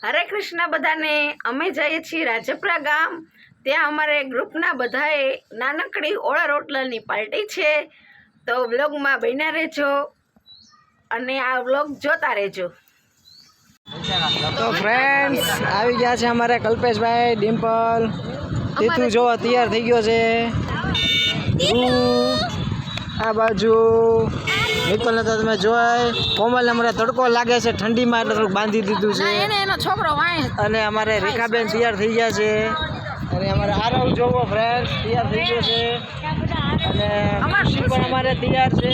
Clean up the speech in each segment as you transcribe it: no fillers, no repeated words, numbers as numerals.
હરે કૃષ્ણ બધાને। અમે જઈએ છીએ રાજપરા ગામ। ત્યાં અમારે ગ્રુપના બધાએ નાનકડી ઓળા રોટલાની પાર્ટી છે, તો વ્લોગમાં બન્યા રહેજો અને આ વ્લોગ જોતા રહેજો। તો ફ્રેન્ડ્સ આવી ગયા છે અમારે કલ્પેશભાઈ, ડિમ્પલ, તીતુ જો તૈયાર થઈ ગયો છે, આ બાજુ નિકોલને તો તમે જોઈ, કોમલને અમારે તડકો લાગે છે ઠંડીમાં એટલે થોડુંક બાંધી દીધું છે, એનો છોકરો વાય અને અમારે રેખાબેન તૈયાર થઈ ગયા છે, અને અમારે આરવ જોવો ફ્રેન્ડ્સ તૈયાર થઈ ગયો છે, અને ખુશી પણ અમારે તૈયાર છે,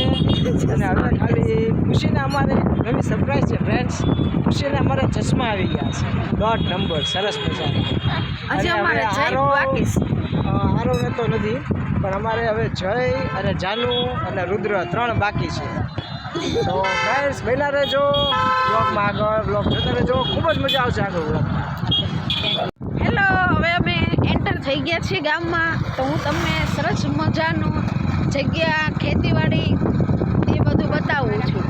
અને હવે ખાલી ખુશીને અમારે નવી સરપ્રાઈઝ છે ફ્રેન્ડ્સ, ખુશીને અમારે ચશ્મા આવી ગયા છે ડોટ નંબર સરસ મજાના। આરવને તો નથી પણ અમારે હવે જય અને જાનુ અને રુદ્ર 3 બાકી છે। તો ફ્રેન્ડ્સ બન્યા રહેજો બ્લોગમાં, આગળ બ્લોગ જોતા રહેજો, ખૂબ જ મજા આવશે આગળ બ્લોગમાં। હેલો, હવે અમે એન્ટર થઈ ગયા છીએ ગામમાં। તો હું તમને સરસ મજાનું જગ્યા, ખેતીવાડી એ બધું બતાવું છું।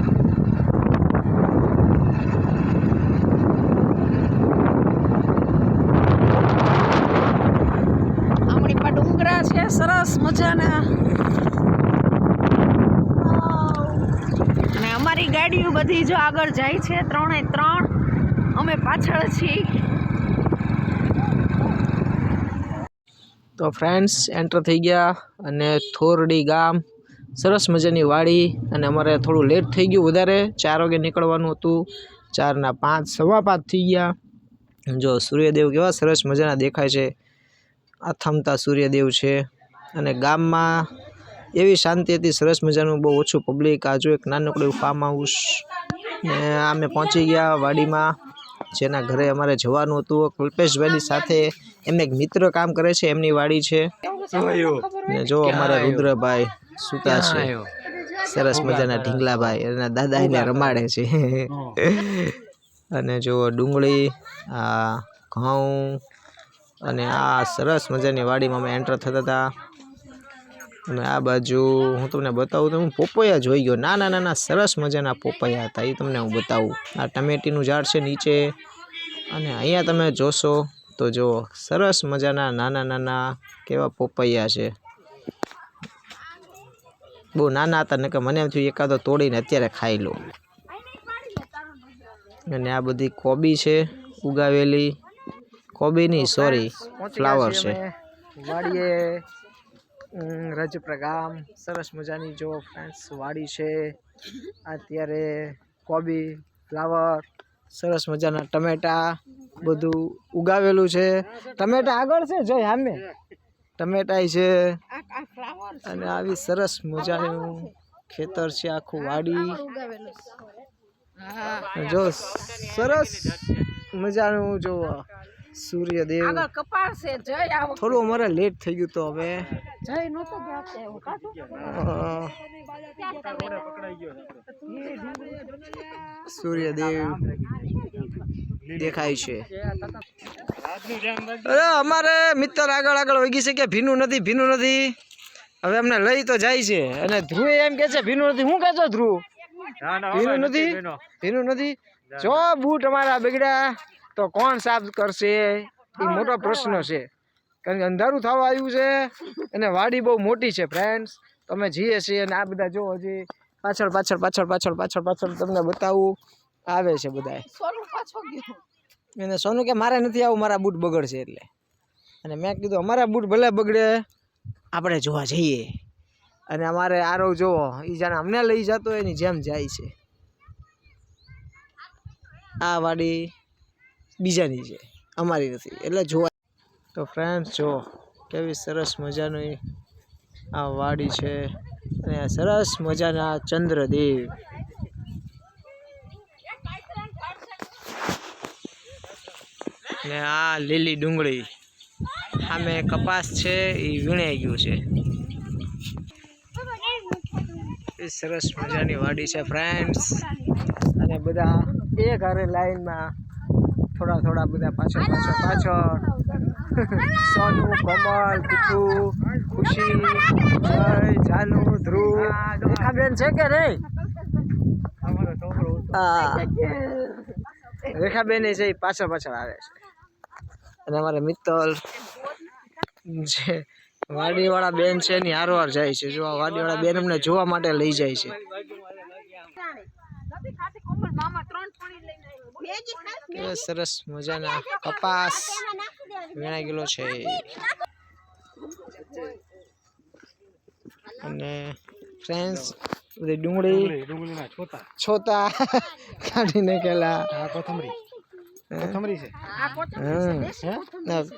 આમણી પર ડુંગરા છે સરસ મજાના, અને અમારી ગાડીઓ બધી જો આગળ જાય છે 3 અમે પાછળ છીએ। તો ફ્રેન્ડ્સ એન્ટર થઈ ગયા અને થોરડી ગામ, સરસ મજાની વાડી, અને અમારે થોડું લેટ થઈ ગયું વધારે, 4 વાગે નીકળવાનું હતું, 4 ના 5, 5:15 થઈ ગયા। જો સૂર્યદેવ કેવા સરસ મજાના દેખાય છે, આથમતા સૂર્યદેવ છે, અને ગામમાં એવી શાંતિ હતી, સરસ મજાનું, બહુ ઓછું પબ્લિક। આજુ એક નાનકડું ફાર્મ હાઉસ, ને અમે પહોંચી ગયા વાડીમાં, જેના ઘરે અમારે જવાનું હતું કલ્પેશભાઈની સાથે, એમને એક મિત્ર કામ કરે છે, એમની વાડી છે। ને જો અમારે રુદ્રભાઈ સુતા છે, સરસ મજાના ઢીંગલાભાઈ, એના દાદા એને રમાડે છે। અને જો ડુંગળી, આ ઘઉં, અને આ સરસ મજાની વાડીમાં અમે એન્ટર થતા હતા। અને આ બાજુ હું તમને બતાવું તો હું પોપૈયા જોઈ ગયો, નાના સરસ મજાના પોપૈયા હતા, એ તમને હું બતાવું। આ ટમેટીનું ઝાડ છે નીચે, અને અહીંયા તમે જોશો તો જો સરસ મજાના નાના કેવા પોપૈયા છે, બહુ નાના હતા, ને કે મને એમ થયું એકાદો તોડીને અત્યારે ખાઈ લો। અને આ બધી કોબી છે ઉગાવેલી, કોબી નહીં સોરી ફ્લાવર છે વાડીએ, રાજપરા ગામ, સરસ મજાની જો ફ્રેન્ડ્સ વાડી છે, અત્યારે કોબી, ફ્લાવર, સરસ મજાના ટમેટા બધું ઉગાવેલું છે। ટમેટા આગળ છે જોઈ સામે ટમેટા છે, અને આવી સરસ મજાનું ખેતર છે, આખું વાડી જો સરસ મજાનું। જો સૂર્યદેવ, થોડું અમારે લેટ થઈ ગયું તો હવે સૂર્યદેવ દેખાય છે। અરે અમારે મિત્ર આગળ વગી છે કે ભીનું નથી, હવે અમને લઈ તો જાય છે, અને ધ્રુવ એમ કે છે ભીનું નથી। હું કહેતો ધ્રુવ ભીનું નથી, જો બૂટ અમારા બગડ્યા તો કોણ સાફ કરશે, એ મોટો પ્રશ્ન છે, કારણ કે અંધારું થવા આવ્યું છે, અને વાડી બહુ મોટી છે ફ્રેન્ડ્સ। તો અમે જઈએ છીએ, અને આ બધા જો હજી પાછળ તમને બતાવું આવે છે બધા, અને સોનું કે મારે નથી આવું, મારા બૂટ બગડશે એટલે, અને મેં કીધું અમારા બૂટ ભલે બગડે, આપણે જોવા જઈએ। અને અમારે આરવ જોવો, એ જાણે અમને લઈ જતો એની જેમ જાય છે। આ વાડી બીજાની છે, અમારી નથી, એટલે જોવા। તો ફ્રેન્ડ્સ જો કેવી સરસ મજાની આ વાડી છે, અને આ સરસ મજાના ચંદ્રદેવ, ને આ લીલી ડુંગળી, સામે કપાસ છે એ વીણાઈ ગયું છે, એ સરસ મજાની વાડી છે ફ્રેન્ડ્સ। અને બધા એક હારે લાઈનમાં, થોડા બધા પાછળ સોનું, કોમલ, ટીપુ, ખુશી, જય, જાનુ, ધ્રુવ, રેખાબેન છે કે નહીં? હા રેખાબેન છે પાછળ પાછળ આવે છે અને અમારે મિત્તલ જે વાડીવાળા બેન છે એની હારવાર જાય છે. જો આ વાડીવાળા બેન અમને જોવા માટે લઈ જાય છે. કેવા સરસ મજાના કપાસ વીણાઈ ગયેલો છે અને ફ્રેન્ડ્સ બધી ડુંગળી છોતા કાઢી નાખેલા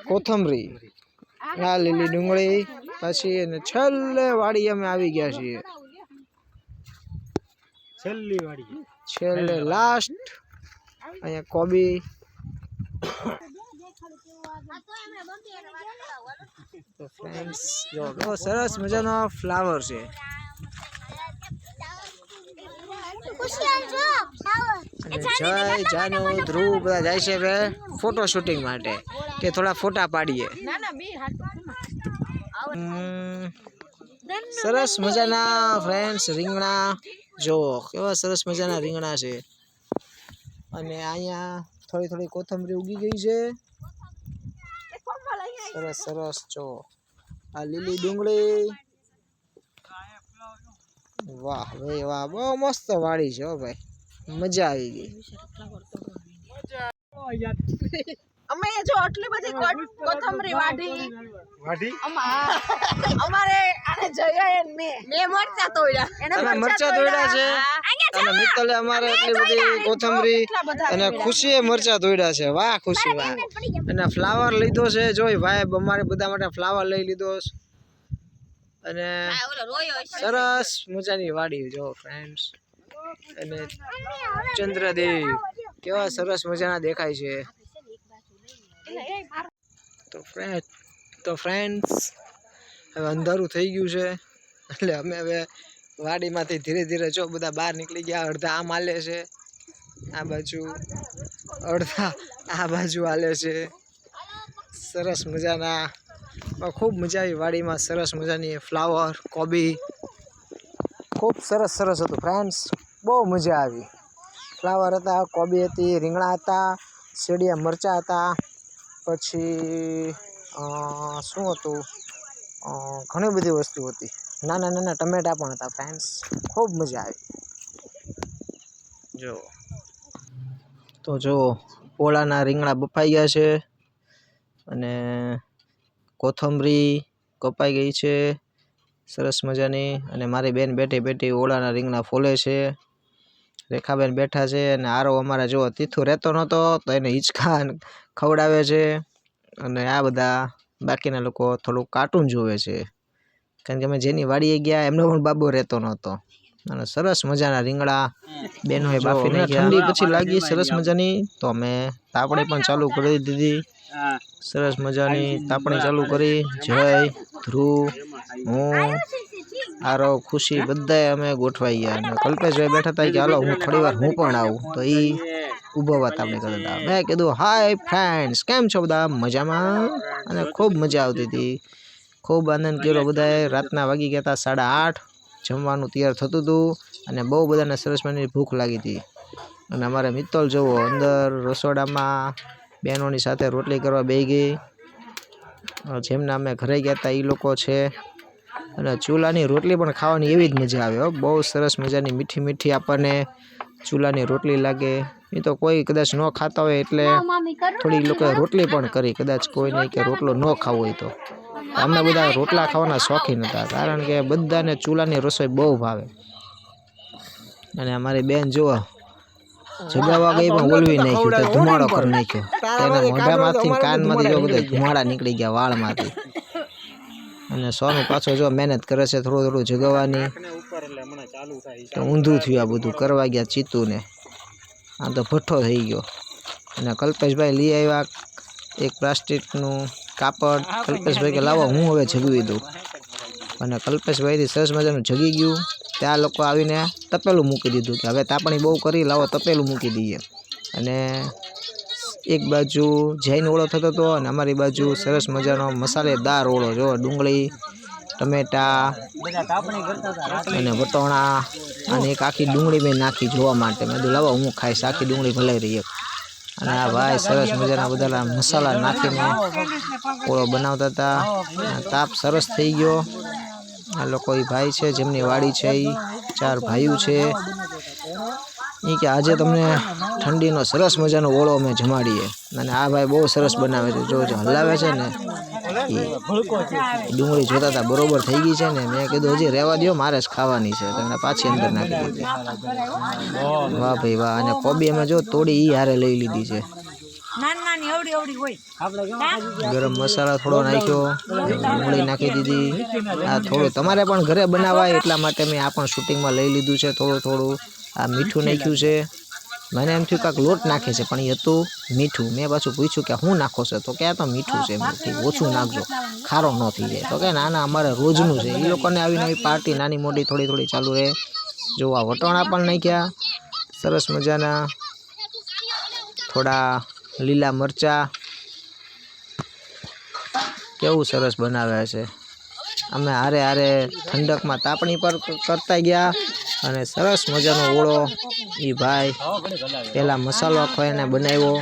કોથમરી આ લીલી ડુંગળી પછી અને છેલ્લે વાડી અમે આવી ગયા છીએ. છેલ્લે લાસ્ટ અહીંયા કોબી તો ફ્રેન્ડ્સ જો બહુ સરસ મજાનો ફ્લાવર છે. અને જય જાનુ ધ્રુવ બધા જાય છે હવે ફોટો શૂટિંગ માટે કે થોડા ફોટા પાડીએ. સરસ મજાના ફ્રેન્ડ્સ રીંગણા જો કેવા સરસ મજાના રીંગણા છે અને અહીંયા થોડી થોડી કોથમરી ઉગી ગઈ છે. સરસ સરસ જો આ લીલી ડુંગળી વાહ ભાઈ વાહ બહુ મસ્ત વાડી છે હો ભાઈ મજા આવી ગઈ. અમે જો આટલી બધી કોથમરી વાઢી અમારે આને જગાય મે મરચા તોડ્યા અને મરચા તોડ્યા છે અને મિત્તલે અમારે એટલી બધી કોથમરી અને ખુશીએ મરચા તોડ્યા છે. વાહ ખુશી વાહ. અને ફ્લાવર લીધો છે જોઈ ભાઈ અમારે બધા માટે ફ્લાવર લઈ લીધો અને સરસ મજાની વાડી જો ફ્રેન્ડ્સ અને ચંદ્રદેવ કેવા સરસ મજાના દેખાય છે. તો ફ્રેન્ડ્સ હવે અંધારું થઈ ગયું છે એટલે અમે હવે વાડીમાંથી ધીરે ધીરે જો બધા બહાર નીકળી ગયા. અડધા આમ હાલે છે આ બાજુ, અડધા આ બાજુ હાલે છે. સરસ મજાના ખૂબ મજા આવી વાડીમાં. સરસ મજાની ફ્લાવર કોબી ખૂબ સરસ સરસ હતું ફ્રેન્ડ્સ બહુ મજા આવી. ફ્લાવર હતા, કોબી હતી, રીંગણા હતા, શેરડિયા મરચાં હતા, પછી શું હતું ઘણી બધી વસ્તુ હતી. નાના નાના ટમેટા પણ હતા ફ્રેન્ડ્સ ખૂબ મજા આવી. જો ઓળાના રીંગણા બફાઈ ગયા છે અને કોથમરી કપાઈ ગઈ છે સરસ મજાની. અને મારી બેન બેઠી બેઠી ઓળાના રીંગણા ફોલે છે. રેખાબેન બેઠા છે અને આરો અમારે જો તીથું રહેતો નહોતો તો એને હિંચકા ખવડાવે છે. અને આ બધા બાકીના લોકો થોડુંક કાર્ટૂન જોવે છે કારણ કે અમે જેની વાડીએ ગયા એમનો પણ બાબો રહેતો નહોતો. અને સરસ મજાના રીંગણા બેનોએ બાફી નાખ્યા. ઠંડી પછી લાગી સરસ મજાની તો અમે તાપણી પણ ચાલુ કરી દીધી. સરસ મજાની તાપણી ચાલુ કરી. જય ધ્રુવ હું આરો ખુશી બધાએ અમે ગોઠવાઈ ગયા. અને કલ્પેશભાઈ બેઠા હતા કે હાલો હું થોડી વાર હું પણ આવું તો એ ઊભો વાત આપણે કરતા હતા. મેં કીધું હાય ફ્રેન્ડ્સ કેમ છો બધા મજામાં. અને ખૂબ મજા આવતી હતી. ખૂબ આનંદ કર્યો બધાએ. રાતના વાગી ગયા હતા 8:30. જમવાનું તૈયાર થતું હતું અને બહુ બધાને સરસ મજાની ભૂખ લાગી હતી. અને અમારે મિત્તલ જોવો અંદર રસોડામાં બહેનોની સાથે રોટલી કરવા બેસી ગઈ. જેમના અમે ઘરે ગયા હતા એ લોકો છે. અને ચૂલાની રોટલી પણ ખાવાની એવી જ મજા આવે. બહુ સરસ મજાની મીઠી મીઠી આપણને ચૂલાની રોટલી લાગે. એ તો કોઈ કદાચ ન ખાતા હોય એટલે થોડી લોકોએ રોટલી પણ કરી. કદાચ કોઈ નહીં કે રોટલો ન ખાવો હોય તો અમે બધા રોટલા ખાવાના શોખીન હતા કારણ કે બધાને ચૂલાની રસોઈ બહુ ભાવે. અને અમારી બેન જુઓ જગાવવા ગઈ પણ ઓલવી નાખ્યું તો ધુમાડો કરી નાખ્યો. તેના મોઢામાંથી કાનમાંથી જો બધા ધુમાડા નીકળી ગયા વાળમાંથી. અને સોનું પાછો જો મહેનત કરે છે થોડું થોડું જગાવવાની. તો ઊંધું થયું આ બધું કરવા ગયા ચીતુને. આ તો ભઠ્ઠો થઈ ગયો. અને કલ્પેશભાઈ લઈ આવ્યા એક પ્લાસ્ટિકનું કાપડ. કલ્પેશભાઈ કે લાવો હું હવે જગવી દઉં. અને કલ્પેશભાઈથી સરસ મજાનું જગી ગયું. ત્યાં લોકો આવીને તપેલું મૂકી દીધું કે હવે તાપણી બહુ કરી લાવો તપેલું મૂકી દઈએ. અને એક બાજુ જૈન ઓળો થતો હતો અને અમારી બાજુ સરસ મજાનો મસાલેદાર ઓળો જો ડુંગળી, ટમેટા અને વટોણા અને એક આખી ડુંગળી મેં નાખી જોવા માટે. મેં કીધું લાવો હું ખાઈશ આખી ડુંગળી ભલાઈ રહી. અને આ ભાઈ સરસ મજાના બધા મસાલા નાખીને ઓળો બનાવતા હતા. તાપ સરસ થઈ ગયો. આ લોકો એ ભાઈ છે જેમની વાડી છે, એ 4 ભાઈઓ છે. એ કે આજે તમને ઠંડીનો સરસ મજાનો ઓળો અમે જમાડીએ. અને આ ભાઈ બહુ સરસ બનાવે છે. જો હલાવે છે ને એ ડુંગળી જોતા હતા બરોબર થઈ ગઈ છે ને. મેં કીધું હજી રહેવા દો, મારે જ ખાવાની છે. તો પાછી અંદર નાખી દીધી. વાહ ભાઈ વાહ. અને કોબી અમે જો તોડી એ હારે લઈ લીધી છે. ગરમ મસાલા થોડો નાખ્યો, ડુંગળી નાખી દીધી. આ થોડું તમારે પણ ઘરે બનાવાય એટલા માટે મેં આ પણ શૂટિંગમાં લઈ લીધું છે. થોડું આ મીઠું નાખ્યું છે. મને એમ થયું કાંક લોટ નાખે છે, પણ એ હતું મીઠું. મેં પાછું પૂછ્યું કે શું નાખો છો, તો કે આ તો મીઠું છે. ઓછું નાખજો, ખારો ન થઈ જાય. તો કે ના અમારે રોજનું છે. એ લોકોને આવી નવી પાર્ટી નાની મોટી થોડી ચાલુ રહે. જો આ વટાણા પણ નાખ્યા સરસ મજાના, થોડા લીલા મરચાં. કેવું સરસ બનાવ્યા છે. અમે હારે ઠંડકમાં તાપણી પર કરતા ગયા. અને સરસ મજાનો ઓળો એ ભાઈ પેલા મસાલો આખો એને બનાવ્યો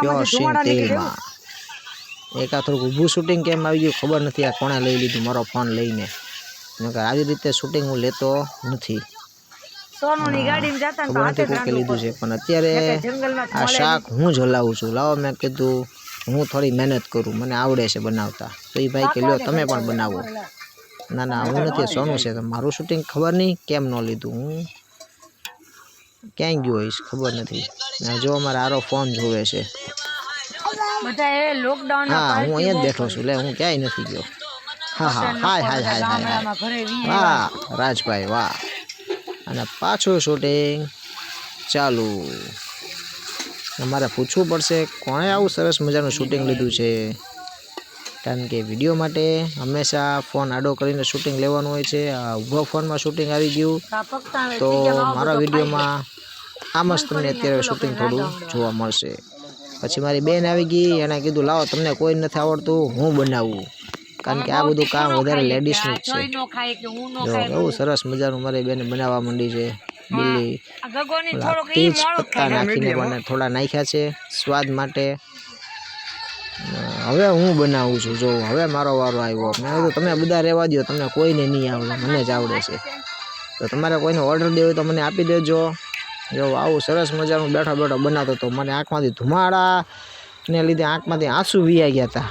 પ્યોર સિંગ તેલમાં. એક આ થોડુંક ઊભું શૂટિંગ કેમ આવી ગયું ખબર નથી. આ કોણે લઈ લીધું મારો ફોન લઈને. આવી રીતે શૂટિંગ હું લેતો નથી. ખબર નથી કોકે લીધું છે. પણ અત્યારે આ શાક હું જ હલાવું છું. લાવો મેં કીધું હું થોડી મહેનત કરું, મને આવડે છે બનાવતા. તો એ ભાઈ કે લ્યો તમે પણ બનાવો. ના હું નથી, સોનું છે. મારું શૂટિંગ ખબર નહીં કેમ ન લીધું. હું ક્યાંય ગયો હોઈશ ખબર નથી. જો અમારે આરો ફોન જોવે છે. હા હું અહીંયા જ બેઠો છું. લે હું ક્યાંય નથી ગયો. હાય વાહ રાજભાઈ વાહ. અને પાછું શૂટિંગ ચાલુ. અમારે પૂછવું પડશે કોણે આવું સરસ મજાનું શૂટિંગ લીધું છે. કારણ કે વિડીયો માટે હંમેશા ફોન આડો કરીને શૂટિંગ લેવાનું હોય છે. આ ઊભો ફોનમાં શૂટિંગ આવી ગયું તો મારા વિડીયોમાં આમ જ તમને અત્યારે શૂટિંગ થોડું જોવા મળશે. પછી મારી બેન આવી ગઈ, એણે કીધું લાવો તમને કોઈ નથી આવડતું, હું બનાવું. કારણ કે આ બધું કામ વધારે લેડીઝનું જ છે. જો કેવું સરસ મજાનું મારી બેન બનાવવા માંડી છે. લીલી તેજ પત્તા નાખીને મને થોડા નાખ્યા છે સ્વાદ માટે. હવે હું બનાવું છું. જો હવે મારો વારો આવ્યો. મેં કીધું તમે બધા રહેવા દો, તમને કોઈને નહીં આવડે, મને જ આવડે છે. તો તમારે કોઈને ઓર્ડર દેવો હોય તો મને આપી દેજો. જો આવું સરસ મજાનું બેઠો બનાવતો હતો. મને આંખમાંથી ધુમાડાને લીધે આંખમાંથી આંસુ વિયા ગયા હતા.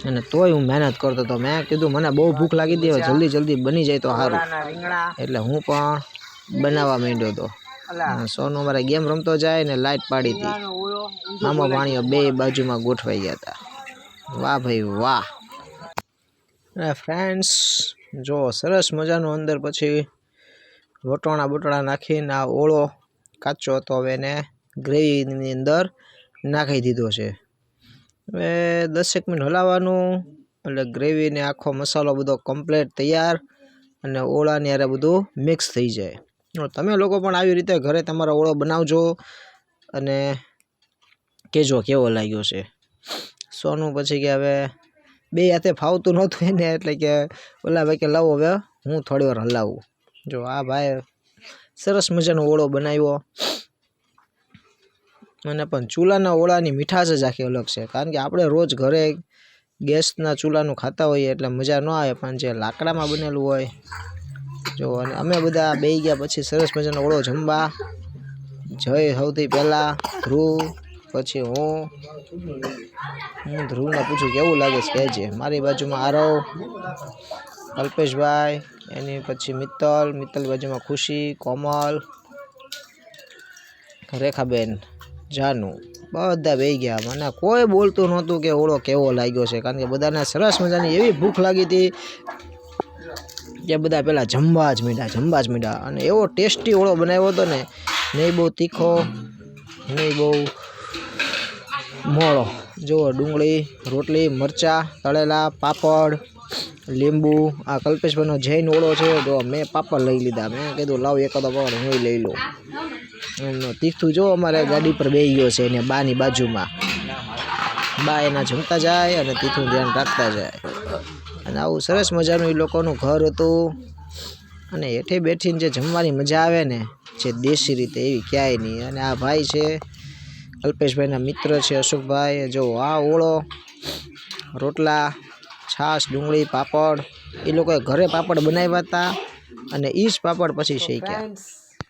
અને તોય હું મહેનત કરતો હતો. મેં કીધું મને બહુ ભૂખ લાગી હતી, જલ્દી બની જાય તો સારું. એટલે હું પણ બનાવવા માંડ્યો હતો. સોનું અમારે ગેમ રમતો જાય ને લાઇટ પાડી હતી. મામા ભાણીઓ બે બાજુમાં ગોઠવાઈ ગયા હતા. વાહ ભાઈ વાહ. ફ્રેન્ડ્સ જો સરસ મજાનું અંદર પછી વટોણા નાખીને આ ઓળો કાચો હતો હવે એને ગ્રેવીની અંદર નાખી દીધો છે. હવે 10 મિનિટ હલાવવાનું એટલે ગ્રેવીને આખો મસાલો બધો કમ્પ્લીટ તૈયાર અને ઓળાની હારે બધું મિક્સ થઈ જાય. તમે લોકો પણ આવી રીતે ઘરે તમારો ઓળો બનાવજો અને કહેજો કેવો લાગ્યો છે. સોનું પછી કે હવે બે હાથે ફાવતું નહોતું એને, એટલે કે ઓલા ભાઈ કે લાવો હવે હું થોડી વાર હલાવું. જો આ ભાઈ સરસ મજાનો ઓળો બનાવ્યો. અને પણ ચૂલાના ઓળાની મીઠાશ જ આખી અલગ છે. કારણ કે આપણે રોજ ઘરે ગેસના ચૂલાનું ખાતા હોઈએ એટલે મજા ન આવે, પણ જે લાકડામાં બનેલું હોય. જો અને અમે બધા બેસી ગયા પછી સરસ મજાનો ઓળો જમવા. જય સૌથી પહેલાં ધ્રુવ, પછી હું ધ્રુવને પૂછું કેવું લાગે છે કહેજે. મારી બાજુમાં આરવ, કલ્પેશભાઈ, એની પછી મિત્તલ બાજુમાં ખુશી, કોમલ, રેખાબેન, જાનુ, બધા બેસી ગયા. મને કોઈ બોલતું નહોતું કે ઓળો કેવો લાગ્યો છે. કારણ કે બધાને સરસ મજાની એવી ભૂખ લાગી હતી કે બધા પહેલાં જમવા જ માંડ્યા. અને એવો ટેસ્ટી ઓળો બનાવ્યો હતો ને, નહીં બહુ તીખો નહીં બહુ મોળો. જુઓ ડુંગળી, રોટલી, મરચાં તળેલા, પાપડ, લીંબુ. આ કલ્પેશભાઈનો જૈન ઓળો છે. જો મેં પાપડ લઈ લીધા. મેં કીધું લાવ એકાદો પાપડ હું લઈ લઉં. તીખું જો અમારે ગાડી પર બેસી ગયો છે એને બાની બાજુમાં. બા એના જમતા જાય અને તીખું ધ્યાન રાખતા જાય. અને આવું સરસ મજાનું એ લોકોનું ઘર હતું. અને હેઠે બેઠીને જે જમવાની મજા આવે ને, જે દેશી રીતે એવી ક્યાંય નહીં. અને આ ભાઈ છે અલ્પેશભાઈના મિત્ર છે અશોકભાઈ. જો આ ઓળો, રોટલા, છાશ, ડુંગળી, પાપડ. એ લોકોએ ઘરે પાપડ બનાવ્યા હતા અને ઈ જ પાપડ પછી શેક્યા.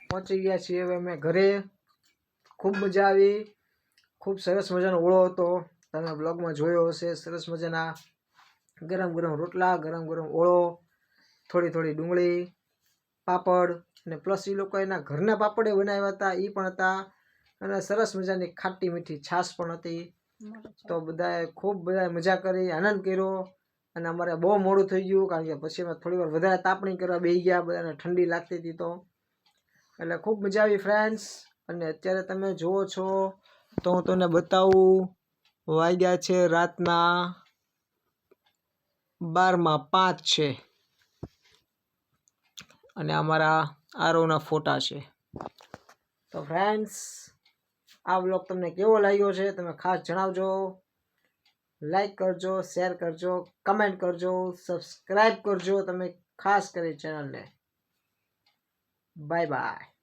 પહોંચી ગયા છીએ હવે અમે ઘરે. ખૂબ મજા આવી. ખૂબ સરસ મજાનો ઓળો હતો, તમે બ્લોગમાં જોયો હશે. સરસ મજાના ગરમ ગરમ રોટલા, ગરમ ગરમ ઓળો, થોડી થોડી ડુંગળી, પાપડ અને પ્લસ એ લોકો એના ઘરના પાપડે બનાવ્યા હતા, એ પણ હતા. અને સરસ મજાની ખાટી મીઠી છાશ પણ હતી. તો બધાએ ખૂબ મજા કરી, આનંદ કર્યો. અને અમારે બહુ મોડું થઈ ગયું, કારણ કે પછી અમે થોડી વાર વધારે તાપણી કરવા બેસી ગયા, બધાને ઠંડી લાગતી હતી. તો એટલે ખૂબ મજા આવી ફ્રેન્ડ્સ. અને અત્યારે તમે જુઓ છો તો હું તમને બતાવું, વાગ્યા છે રાતના 12:05 છે. અને અમારા આરોના ફોટા છે. તો ફ્રેન્ડ્સ, આ વ્લોગ તમને કેવો લાગ્યો છે તમે ખાસ જણાવજો. લાઈક કરજો, શેર કરજો, કમેન્ટ કરજો, સબસ્ક્રાઈબ કરજો તમે ખાસ કરી ચેનલને. Bye bye.